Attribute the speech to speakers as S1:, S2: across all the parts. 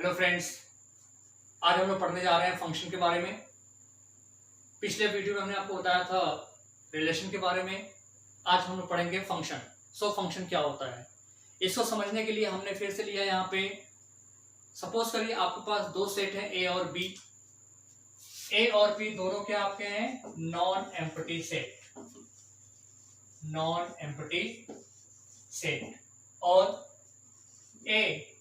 S1: Hello friends, आज हम लोग पढ़ने जा रहे हैं फंक्शन के बारे में। पिछले वीडियो में हमने आपको बताया था रिलेशन के बारे में। आज हम लोग पढ़ेंगे फंक्शन। फंक्शन क्या होता है इसको समझने के लिए हमने फिर से लिया यहाँ पे। सपोज करिए आपके पास दो सेट हैं ए और बी। ए और बी दोनों क्या आपके हैं? Non empty set. Non empty set. और ए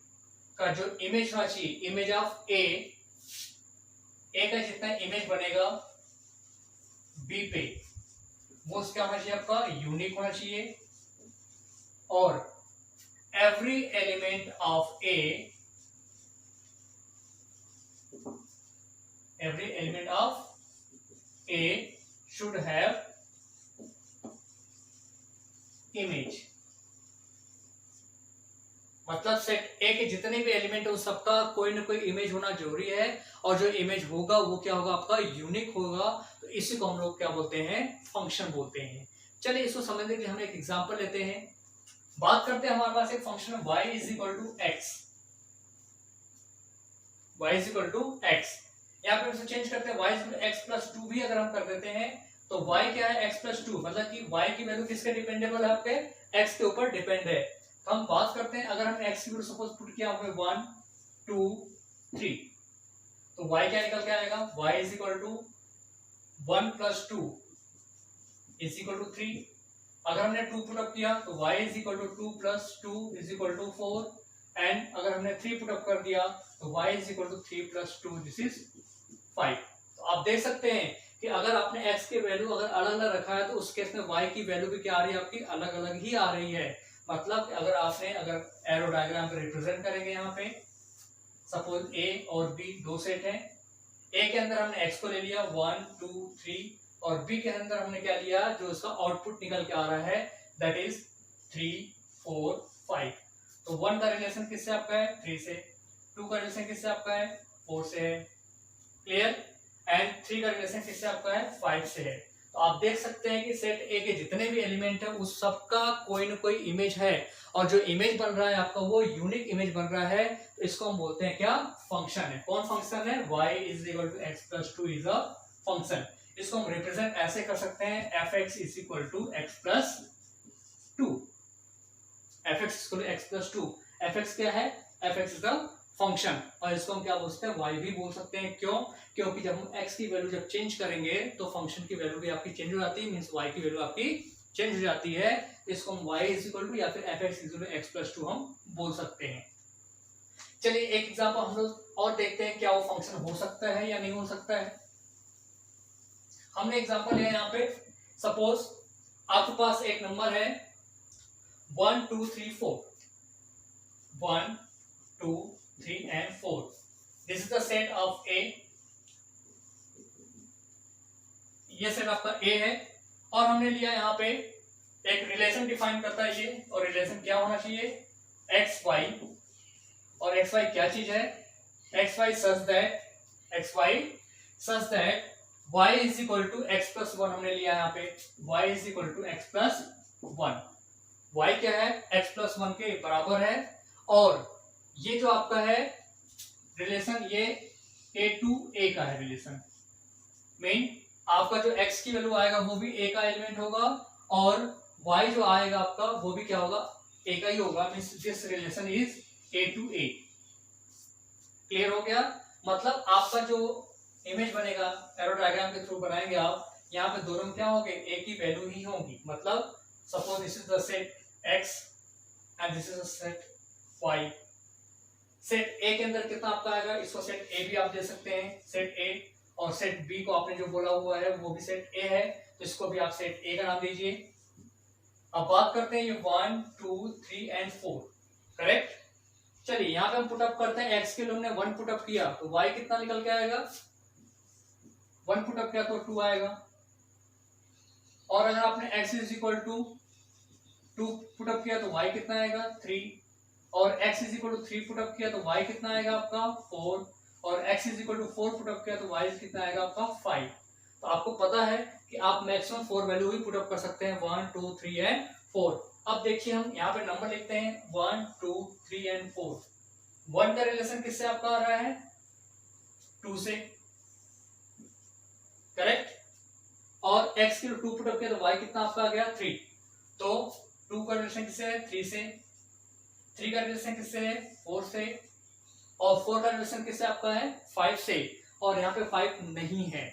S1: का जो इमेज होना चाहिए, इमेज ऑफ ए का जितना इमेज बनेगा बी पे, वो क्या होना चाहिए? आपका यूनिक होना चाहिए। और every element of A, every element of A should have image. मतलब सेट ए के जितने भी एलिमेंट है उस सबका कोई ना कोई इमेज होना जरूरी है। और जो इमेज होगा वो क्या होगा? आपका यूनिक होगा। तो इसी को हम लोग क्या बोलते हैं? फंक्शन बोलते हैं। चलिए इसको समझने के लिए हम एक एग्जांपल लेते हैं। बात करते हैं, हमारे पास एक फंक्शन है y is equal to x. y is equal to x. यहाँ पे इसे चेंज करते हैं, y is equal to x plus 2 भी अगर हम कर देते हैं तो y क्या है? x plus 2। मतलब कि y की वैल्यू किसके डिपेंडेबल है? आपके x के ऊपर डिपेंड है। तो हम बात करते हैं, अगर हमने x की वैल्यू सपोज पुट किया हमने 1 2 3, तो y क्या निकल के आएगा? y is equal to 1 plus 2 is equal to 3। अगर हमने 2 पुट अप किया तो y is equal to 2 plus 2 is equal to 4। And अगर हमने 3 पुट अप कर दिया तो y is equal to 3 plus 2 this is 5। तो आप देख सकते हैं कि अगर आपने x की वैल्यू अगर अलग अलग रखा है तो उस केस में y की वैल्यू भी क्या आ रही है? आपकी अलग अलग ही आ रही है। मतलब अगर एरो डायग्राम पे रिप्रेजेंट करेंगे, यहाँ पे सपोज a और b दो सेट हैं। a के अंदर हमने x को ले लिया 1 2 3 और b के अंदर हमने क्या लिया? जो इसका आउटपुट निकल के आ रहा है दैट इज 3 4 5। तो 1 का रिलेशन किससे आपका है? 3 से। 2 का रिलेशन किससे आपका है? 4 से है। क्लियर? एंड 3 का रिलेशन किससे आपका है? 5 से है। तो आप देख सकते हैं कि सेट ए के जितने भी एलिमेंट है उस सबका कोई ना कोई इमेज है। और जो इमेज बन रहा है आपका वो यूनिक इमेज बन रहा है। तो इसको हम बोलते हैं क्या? फंक्शन है। कौन फंक्शन है? y is equal to x plus 2 is a function. इसको हम रिप्रेजेंट ऐसे कर सकते हैं, f x is equal to x plus 2। F x is equal to x plus 2। F x क्या है? F x is the function. और इसको हम क्या बोलते हैं? y भी बोल सकते हैं। क्यों? क्योंकि जब हम x की वैल्यू जब चेंज करेंगे तो फंक्शन की वैल्यू भी आपकी चेंज हो जाती है, मींस y की वैल्यू आपकी चेंज हो जाती है। इसको हम y इज इक्वल टू या फिर f x is equal to x plus 2 हम बोल सकते हैं। चलिए एक एग्जांपल हम लोग और देखते हैं, क्या वो फंक्शन हो सकता है या नहीं हो सकता है। हमने एग्जांपल लिया यहाँ पे, सपोज आपके पास एक नंबर है 1 2 3 4। 1 2 3 and 4. This is the set of A. ये सेट आपका A है। और हमने लिया यहाँ पे एक रिलेशन डिफाइन करता है ये। और रिलेशन क्या होना चाहिए? X y. और एक्स वाई क्या चीज है? X y such that y is equal to x plus 1 हमने लिया यहाँ पे। Y is equal to x plus 1। Y क्या है? एक्स प्लस 1 के बराबर है। और ये जो आपका है रिलेशन, ये a टू a का है रिलेशन। मीन आपका जो x की वैल्यू आएगा वो भी a का एलिमेंट होगा और y जो आएगा आपका वो भी क्या होगा? a का ही होगा। Means this relation is a to a। Clear हो गया? मतलब आपका जो इमेज बनेगा एरो डायग्राम के थ्रू बनाएंगे आप, यहाँ पे दोनों में क्या होंगे? a की वैल्यू ही होंगी। मतलब suppose this is the set x and this is the set y। Set ए के अंदर कितना आपका आएगा? इसको सेट ए भी आप दे सकते हैं, सेट ए। और सेट बी को आपने जो बोला हुआ है वो भी सेट ए है, तो इसको भी आप सेट ए का नाम दीजिए। अब बात करते हैं ये 1 2 3 एंड 4। करेक्ट? चलिए यहाँ पे हम पुटअप करते हैं। एक्स के लिए हमने 1 पुटअप किया तो वाई कितना निकल के आएगा? 1 पुटअप किया तो 2 आएगा। और अगर आपने x is equal to 2 put up किया तो वाई कितना आएगा? 3। और x is equal to 3 put up किया तो y कितना आएगा आपका? 4। और x is equal to 4 put up किया तो y कितना आएगा आपका? 5। तो आपको पता है कि आप मैक्सिमम 4 वैल्यू ही पुटअप कर सकते हैं, 1 2 3 एंड 4। अब देखिए हम यहाँ पे नंबर लिखते हैं 1 2 3 एंड 4। 1 का रिलेशन किससे आपका आ रहा है? 2 से, करेक्ट। और x की 2 पुट अप किया तो y कितना आपका आ गया? 3। तो 2 का रिलेशन किससे है? 3 से। 3 का रिलेशन किससे है? 4 से। और 4 का रिलेशन किससे आपका है? 5 से। और यहाँ पे 5 नहीं है,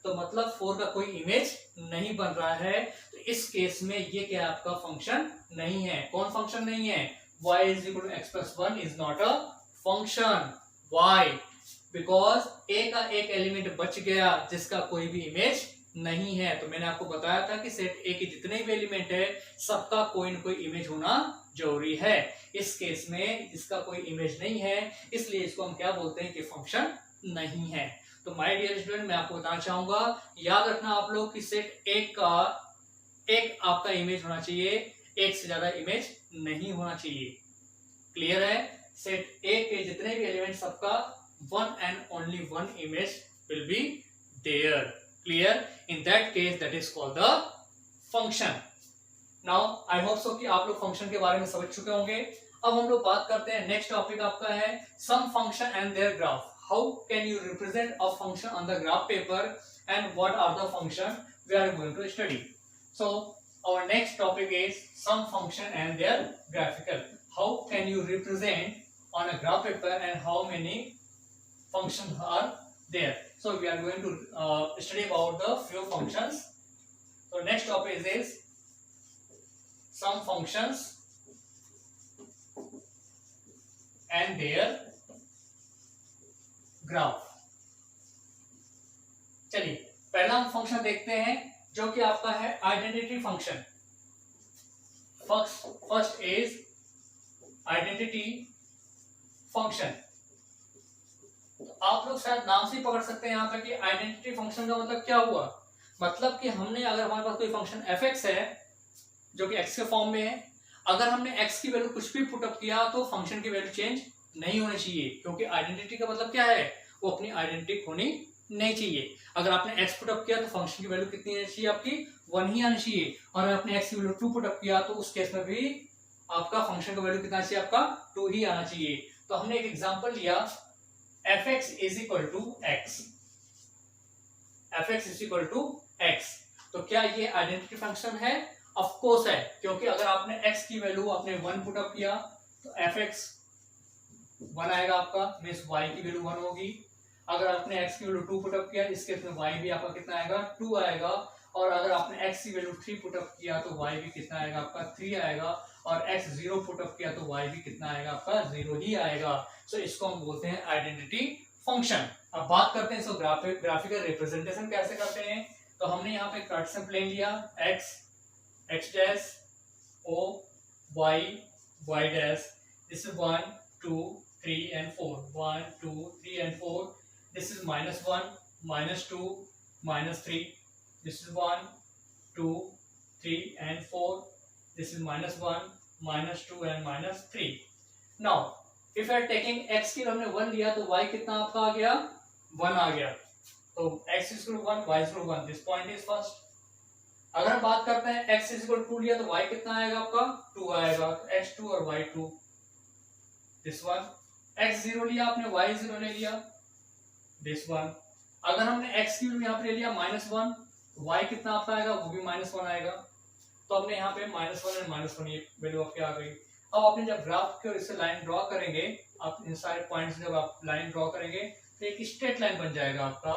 S1: तो मतलब 4 का कोई इमेज नहीं बन रहा है। तो इस केस में ये क्या आपका फंक्शन नहीं है। कौन फंक्शन नहीं है? y is equal to x plus 1 is not a function. y because a का एक एलिमेंट बच गया जिसका कोई भी इमेज नहीं है। तो मैंने आपको बताया था कि सेट A के जितने भी एलिमेंट है सबका कोई ना कोई इमेज होना जरूरी है। इस केस में इसका कोई इमेज नहीं है, इसलिए इसको हम क्या बोलते हैं कि फंक्शन नहीं है। तो माय डियर स्टूडेंट, मैं आपको बताना चाहूंगा, याद रखना आप लोग कि सेट A का एक आपका इमेज होना चाहिए, एक से ज्यादा इमेज नहीं होना चाहिए। क्लियर है? सेट A के जितने भी एलिमेंट सबका one and only one image will be there. Clear? In that case, that is called the function. Now I hope so कि आप लोग फंक्शन के बारे में समझ चुके होंगे। अब हम लोग बात करते हैं, नेक्स्ट टॉपिक आपका है some function and their graph. How can you represent a function on the graph paper and what are the function we are going to study? So our next topic is some function and their graphical. How can you represent on a graph paper and how many functions are there? So we are going to study about the few functions. So next topic is some functions and their graph. चलिए पहला हम function देखते हैं जो कि आपका है identity function. First is identity function. आप लोग शायद नाम से ही पकड़ सकते हैं यहाँ पे कि आइडेंटिटी फंक्शन का मतलब क्या हुआ। मतलब कि हमने, अगर हमारे पास कोई फंक्शन fx है जो कि x के फॉर्म में है, अगर हमने x की वैल्यू कुछ भी पुटअप किया तो फंक्शन की वैल्यू चेंज नहीं होनी चाहिए, क्योंकि आइडेंटिटी का मतलब क्या है? वो अपनी आइडेंटिटी खोनी नहीं चाहिए। अगर आपने x पुटअप किया तो फंक्शन की वैल्यू कितनी आनी चाहिए? आपकी 1 ही आनी चाहिए। और अगर आपने x की वैल्यू 2 पुटअप किया तो उस केस में भी आपका फंक्शन का वैल्यू कितना चाहिए? आपका 2 ही आना चाहिए। तो हमने एक एग्जांपल लिया fx is equal to x, fx is equal to x। तो क्या ये आइडेंटिटी फंक्शन है? ऑफ कोर्स है, क्योंकि अगर आपने x की वैल्यू आपने 1 पुट अप किया तो fx 1 आएगा आपका, मींस y की वैल्यू 1 होगी। अगर आपने x की वैल्यू 2 पुट अप किया, इस केस में y भी आपका कितना आएगा? 2 आएगा। और अगर आपने x की वैल्यू 3 पुट अप किया तो y भी कितना आएगा? आपका 3 आएगा। और x 0 पुट अप किया तो y भी कितना आएगा? आपका 0 ही आएगा। सो इसको हम बोलते हैं आइडेंटिटी फंक्शन। अब बात करते हैं इसको ग्राफिकल रिप्रेजेंटेशन कैसे करते हैं। तो हमने यहाँ पे कार्टेशियन प्लेन लिया, x dash o y y dash, this is 1 2 3 and 4, 1 2 3 and 4, this is -1 -2 -3, this is 1 2 3 and 4, this is -1 -2 and -3। now if I are taking x की हमने 1 लिया तो y कितना आपका आ गया? 1 आ गया। तो x is equal to 1, y is equal to 1, this point is first। अगर हम बात करते हैं x is equal to 2 लिया तो y कितना आएगा? आपका 2 आएगा। तो x2 और y2, this one। x 0 लिया आपने, y 0 ले लिया, this one। अगर हमने x की वैल्यू यहाँ पे ले लिया -1, y कितना आपका आएगा? वो भी -1 आएगा। तो हमने यहाँ पे -1 और -1 ये वैल्यू आपकी आ गई। अब आपने जब ग्राफ के इससे लाइन ड्रॉ करेंगे, आप इन सारे पॉइंट्स जब आप लाइन ड्रॉ करेंगे तो एक स्ट्रेट लाइन बन जाएगा आपका।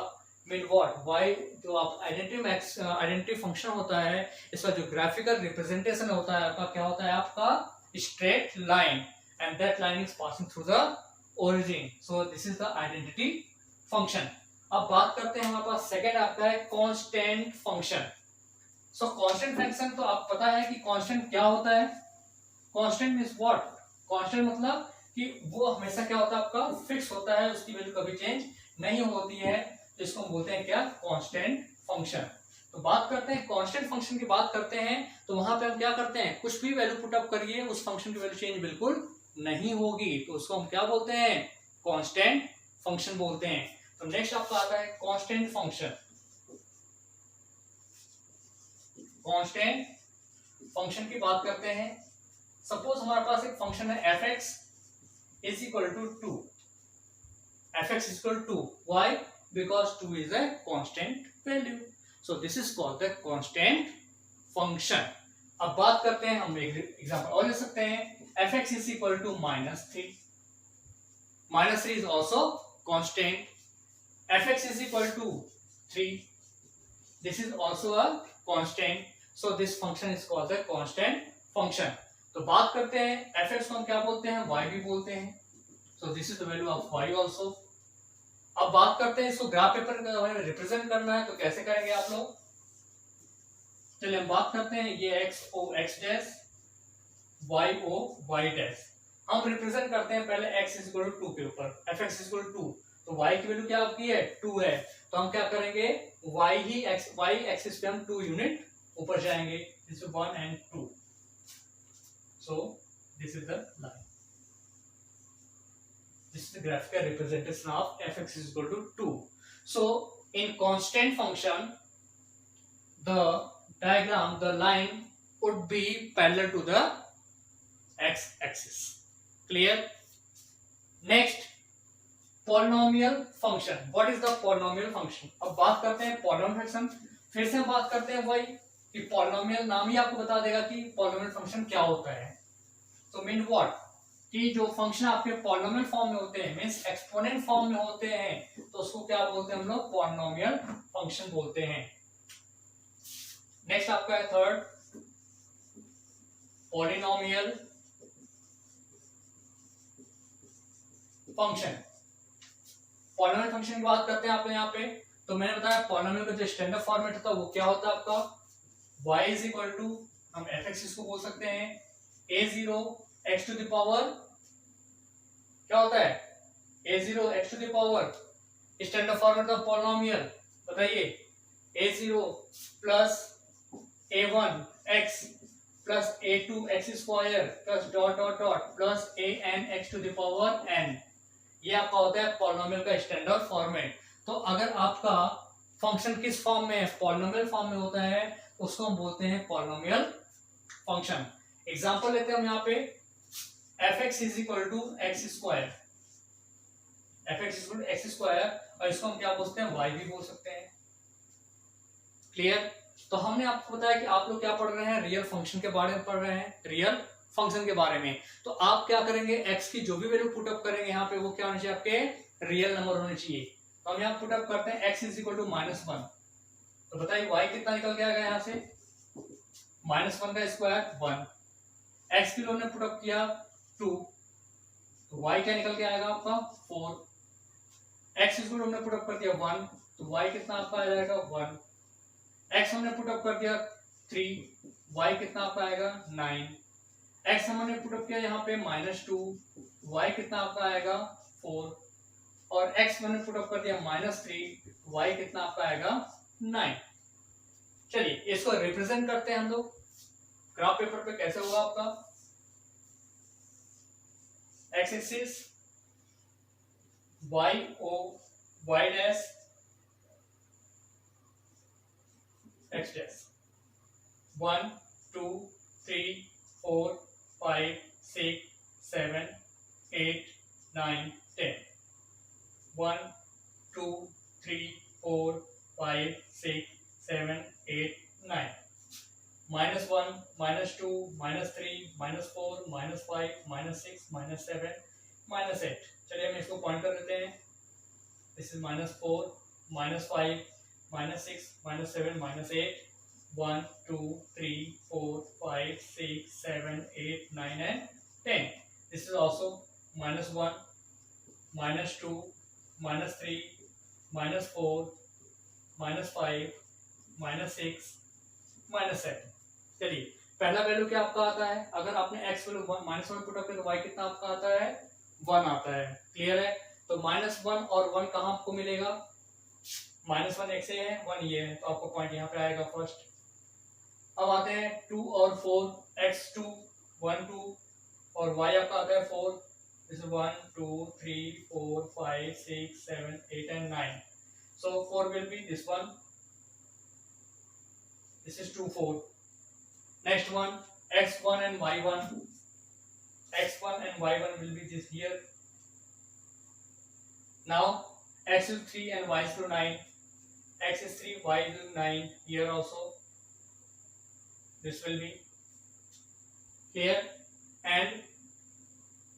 S1: Mean what? y जो आप आइडेंटिटी फंक्शन होता है, इसका जो ग्राफिकल रिप्रेजेंटेशन होता है आपका क्या होता है? आपका straight line, and that line is passing through the origin. So this is the identity function. अब बात करते हैं, हमारे पास सेकेंड आपका है कांस्टेंट फंक्शन। सो कांस्टेंट फंक्शन, तो आप पता है कि कांस्टेंट क्या होता है? Constant means what? कांस्टेंट मतलब कि वो हमेशा क्या होता है? आपका फिक्स होता है, उसकी वैल्यू कभी चेंज नहीं होती है। तो इसको हम बोलते हैं क्या? Constant function. तो बात करते हैं कांस्टेंट फंक्शन की बात करते हैं, तो वहां पे हम क्या करते हैं? कुछ भी वैल्यू पुट अप करिए, उस फंक्शन की वैल्यू चेंज बिल्कुल नहीं होगी, तो उसको हम क्या बोलते हैं? कांस्टेंट फंक्शन बोलते हैं। तो नेक्स्ट आपका आता है कांस्टेंट फंक्शन। कांस्टेंट फंक्शन की बात करते हैं। सपोज हमारे पास एक फंक्शन है fx, is equal to 2. fx is equal to 2. Why? Because 2 is a constant value. So this is called the constant function. अब बात करते हैं, हम एक एग्जांपल और ले सकते हैं. fx is equal to -3. -3 is also constant. fx is equal to 3. This is also a constant. So this function is called the constant function. तो बात करते हैं fx को हम क्या बोलते हैं, y भी बोलते हैं. So this is the value of y also. अब बात करते हैं इसको ग्राफ पेपर में रिप्रेजेंट करना है, तो कैसे करेंगे आप लोग. चलिए हम बात करते हैं, ये x o x dash, y o y dash. हम रिप्रेजेंट करते हैं पहले x इज इक्वल टू 2 के ऊपर. fx इज इक्वल टू 2, तो y की वैल्यू क्या आपकी है, 2 है. तो हम क्या करेंगे, y ही y एक्सिस पे हम 2 यूनिट ऊपर जाएंगे. This is 1 and 2. So this is the line. This is the graphical representation of fx is equal to 2. So in constant function, the diagram, the line would be parallel to the x axis. Clear? Next, polynomial function. What is the polynomial function? अब बात करते हैं polynomial function. फिर से हम बात करते हैं वही कि polynomial नाम ही आपको बता देगा कि polynomial function क्या होता है. तो मीन व्हाट, कि जो फंक्शन आपके पॉलिनोमियल फॉर्म में होते हैं, मींस एक्सपोनेंट फॉर्म में होते हैं, तो उसको क्या बोलते हैं हम लोग, पॉलिनोमियल फंक्शन बोलते हैं. नेक्स्ट आपका है third, polynomial function. Polynomial function की बात करते हैं आप यहाँ पे. तो मैंने बताया पॉलिनोमियल का जो स्टैंडर्ड फॉर्मेट होता है वो क्या होता है आपका, y इज इक्वल टू, हम fx इसको बोल सकते हैं, a0 x to the power, क्या होता है, a0 x to the power, standard format of polynomial बताइए, a0 plus a1 x plus a2 x square plus dot dot dot plus an x to the power n. ये आपका होता है polynomial का standard format. तो अगर आपका function किस फॉर्म में है, पॉलिनोमियल फॉर्म में होता है, उसको हम बोलते हैं पॉलिनोमियल फंक्शन. एग्जांपल लेते हैं हम यहाँ पे, fx is equal to x square, fx is equal to x square, और इसको हम क्या बोलते हैं, y भी बोल सकते हैं. क्लियर? तो हमने आपको बताया कि आप लोग क्या पढ़ रहे हैं, रियल फंक्शन के बारे में पढ़ रहे हैं, रियल फंक्शन के बारे में. तो आप क्या करेंगे, x की जो भी वैल्यू पुट अप करेंगे यहाँ पे, वो क्या होना चाहिए, आपके रियल नंबर होने चाहिए. तो हम यहाँ पुट अप करते हैं x इज इक्वल टू -1. तो बताइए y कितना निकल के आएगा यहाँ से, -1 का स्क्वायर 1. x की हमने पुट अप किया 2, तो y क्या निकल के आएगा आपका 4. x इसको हमने पुट अप कर दिया 1, तो y कितना आपका आ जाएगा 1. x हमने पुट अप कर दिया 3, y कितना आपका आएगा 9. x हमने पुट अप किया यहाँ पे -2, y कितना आपका आएगा 4, और x हमने पुट अप कर दिया -3, y कितना आपका आएगा 9. चलिए इसको रिप्रेजेंट करते हैं हम लोग ग्राफ पेपर पे. कैसे होगा आपका, x axis y o y dash x dash, 1 2 3 4 5 6 7 8 9 10, 1 2 3 4 5 6 7 8 9, -1 -2 -3 -4 -5 -6 -7 -8. चलिए हम इसको पॉइंट कर देते हैं. This is -4 -5 -6 -7 -8, 1 2 3 4 5 6 7 8 9 and 10. This is also -1 -2 -3 -4 -5 -6 -7. चलिए पहला वैल्यू क्या आपका आता है, अगर आपने x वैल्यू -1 पुट अप किया तो y कितना आपका आता है, 1 आता है. क्लियर है? तो -1 और 1 कहाँ आपको मिलेगा, -1 x है, 1 ये है, तो आपको पॉइंट यहाँ पे आएगा फर्स्ट. अब आते हैं 2 और 4, x2 1 2 और y आपका आता है 4. This is 1 2 3 4 5 6 7 8 and 9. So 4 will be this one. This is 2 4. Next one, x1 and y1. x1 and y1 will be this here. Now x is 3 and y is to 9. X is 3, y is 9. Here also this will be clear. And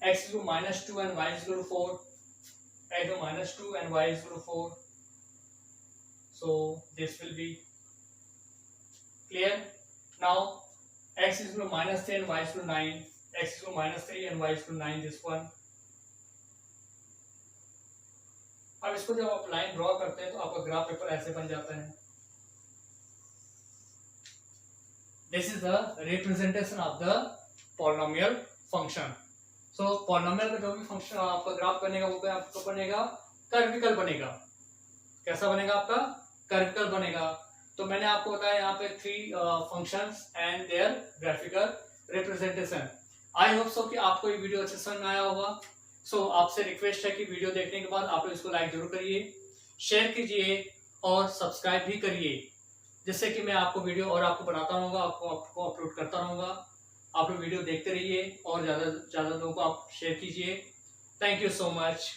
S1: x is to minus 2 and y is to 4. X to minus 2 and y is to 4. So this will be clear. Now x is to minus 3 and y is to 9. X is to minus 3 and y is to 9. This one. अब इसको जब आप line draw करते हैं तो आपका graph paper ऐसे बन जाता है. This is the representation of the polynomial function. So polynomial का जो भी फंक्शन आपका ग्राफ बनेगा वो आपका बनेगा कर्विकल बनेगा. कैसा बनेगा आपका? कर्विकल बनेगा. तो मैंने आपको बताया यहाँ पे 3 functions and their graphical representation. I hope so कि आपको ये वीडियो अच्छे समझ में आया होगा. सो आपसे रिक्वेस्ट है कि वीडियो देखने के बाद आप लोग इसको लाइक जरूर करिए, शेयर कीजिए और सब्सक्राइब भी करिए, जिससे कि मैं आपको वीडियो और आपको बनाता रहूँगा, आपको अपलोड करता रहूँगा. आप लोग वीडियो देखते रहिए और ज़्यादा लोगों को आप शेयर कीजिए. Thank you so much.